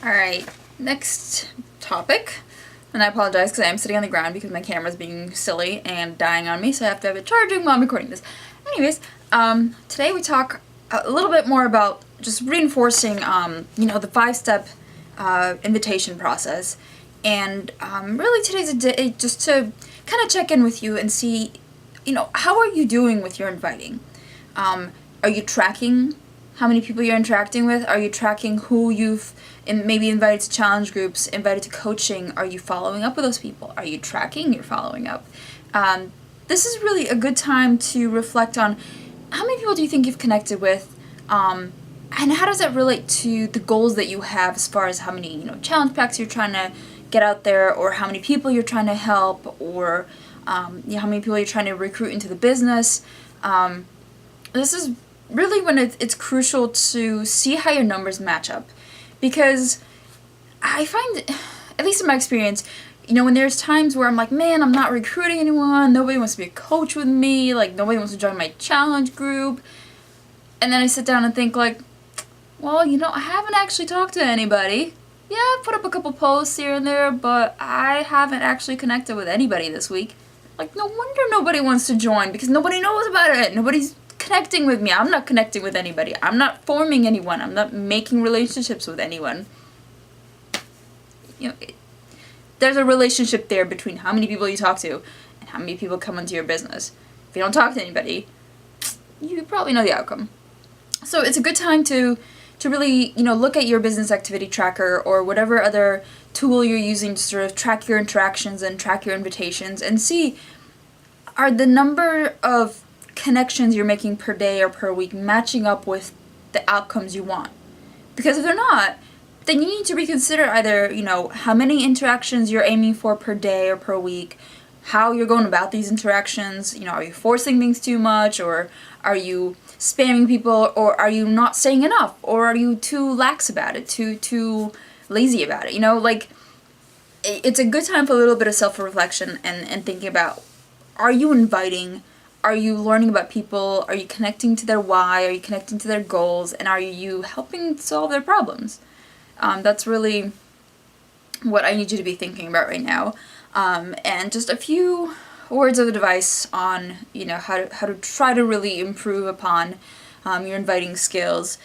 Alright, next topic. And I apologize because I am sitting on the ground because my camera's being silly and dying on me, so I have to have it charging while I'm recording this. Anyways, today we talk a little bit more about just reinforcing, the 5-step invitation process. And really today's a day just to kind of check in with you and see, how are you doing with your inviting? Are you tracking how many people you're interacting with? Are you tracking who you've maybe invited to challenge groups, invited to coaching? Are you following up with those people? Are you tracking your following up? This is really a good time to reflect on how many people do you think you've connected with, and how does that relate to the goals that you have as far as how many challenge packs you're trying to get out there, or how many people you're trying to help, or how many people you're trying to recruit into the business. This is really when it's crucial to see how your numbers match up, because I find, at least in my experience, when there's times where I'm like, man, I'm not recruiting anyone, nobody wants to be a coach with me, like nobody wants to join my challenge group, and then I sit down and think like, well, I haven't actually talked to anybody. Yeah, I've put up a couple posts here and there, but I haven't actually connected with anybody this week. Like, no wonder nobody wants to join, because nobody knows about it. Nobody's connecting with me. I'm not connecting with anybody. I'm not forming anyone. I'm not making relationships with anyone. There's a relationship there between how many people you talk to and how many people come into your business. If you don't talk to anybody, you probably know the outcome. So it's a good time to really, look at your business activity tracker or whatever other tool you're using to sort of track your interactions and track your invitations and see, are the number of connections you're making per day or per week matching up with the outcomes you want? Because if they're not, then you need to reconsider either, how many interactions you're aiming for per day or per week, how you're going about these interactions, are you forcing things too much, or are you spamming people, or are you not saying enough, or are you too lax about it, too lazy about it, it's a good time for a little bit of self-reflection and thinking about, are you inviting, are you learning about people, are you connecting to their why, are you connecting to their goals, and are you helping solve their problems? That's really what I need you to be thinking about right now. And just a few words of advice on, how to try to really improve upon your inviting skills.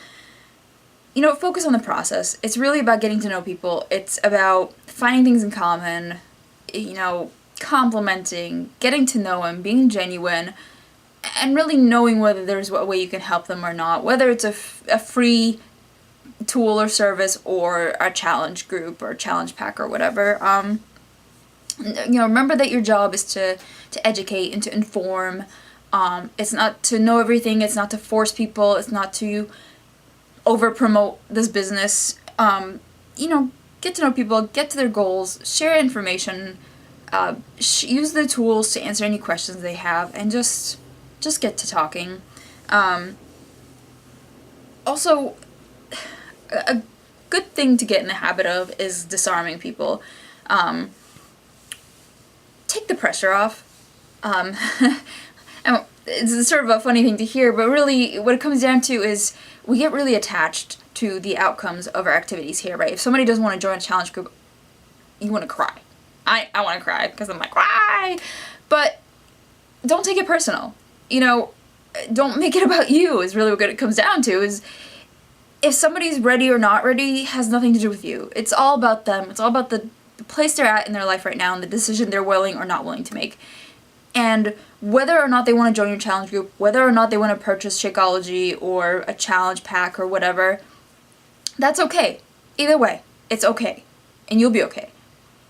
Focus on the process. It's really about getting to know people. It's about finding things in common, complimenting, getting to know them, being genuine, and really knowing whether there's a way you can help them or not, whether it's a free tool or service or a challenge group or challenge pack or whatever. Remember that your job is to educate and to inform. It's not to know everything. It's not to force people. It's not to over-promote this business. Get to know people, get to their goals, share information, use the tools to answer any questions they have, and just get to talking. Also, a good thing to get in the habit of is disarming people. Take the pressure off. And it's sort of a funny thing to hear, but really what it comes down to is we get really attached to the outcomes of our activities here, right? If somebody doesn't want to join a challenge group, you want to cry. I want to cry because I'm like, why? But don't take it personal. Don't make it about you is really what it comes down to, is if somebody's ready or not ready has nothing to do with you. It's all about them. It's all about the place they're at in their life right now and the decision they're willing or not willing to make. And whether or not they want to join your challenge group, whether or not they want to purchase Shakeology or a challenge pack or whatever, that's okay. Either way, it's okay. And you'll be okay.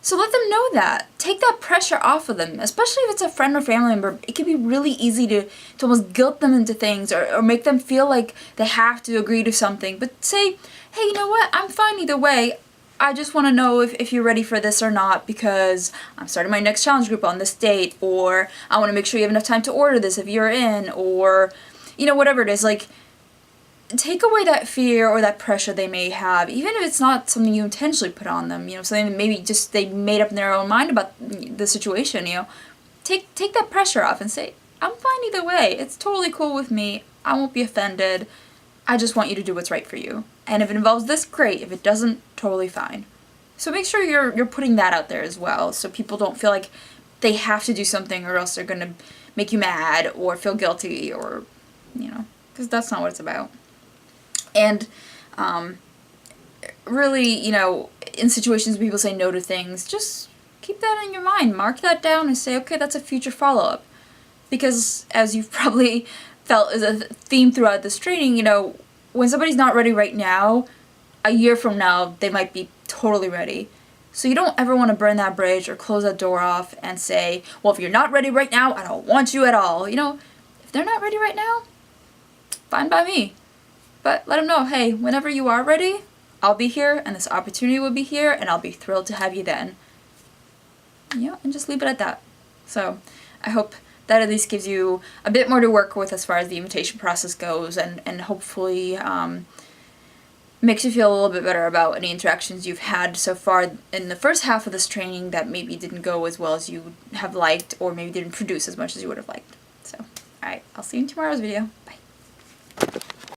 So let them know that. Take that pressure off of them, especially if it's a friend or family member. It can be really easy to almost guilt them into things or make them feel like they have to agree to something. But say, hey, you know what? I'm fine either way. I just want to know if you're ready for this or not, because I'm starting my next challenge group on this date, or I want to make sure you have enough time to order this if you're in, or, whatever it is. Like, take away that fear or that pressure they may have, even if it's not something you intentionally put on them, something that maybe just they made up in their own mind about the situation, Take that pressure off and say, I'm fine either way. It's totally cool with me. I won't be offended. I just want you to do what's right for you. And if it involves this, great. If it doesn't, totally fine. So make sure you're putting that out there as well, so people don't feel like they have to do something or else they're gonna make you mad or feel guilty, or, you know, because that's not what it's about. And really, you know, in situations where people say no to things, just keep that in your mind. Mark that down and say, okay, that's a future follow-up. Because as you've probably felt as a theme throughout this training, you know, when somebody's not ready right now, a year from now, they might be totally ready. So you don't ever want to burn that bridge or close that door off and say, well, if you're not ready right now, I don't want you at all. You know, if they're not ready right now, fine by me. But let them know, hey, whenever you are ready, I'll be here, and this opportunity will be here, and I'll be thrilled to have you then. Yeah, and just leave it at that. So I hope that at least gives you a bit more to work with as far as the invitation process goes, and hopefully makes you feel a little bit better about any interactions you've had so far in the first half of this training that maybe didn't go as well as you have liked, or maybe didn't produce as much as you would have liked. So, alright, I'll see you in tomorrow's video.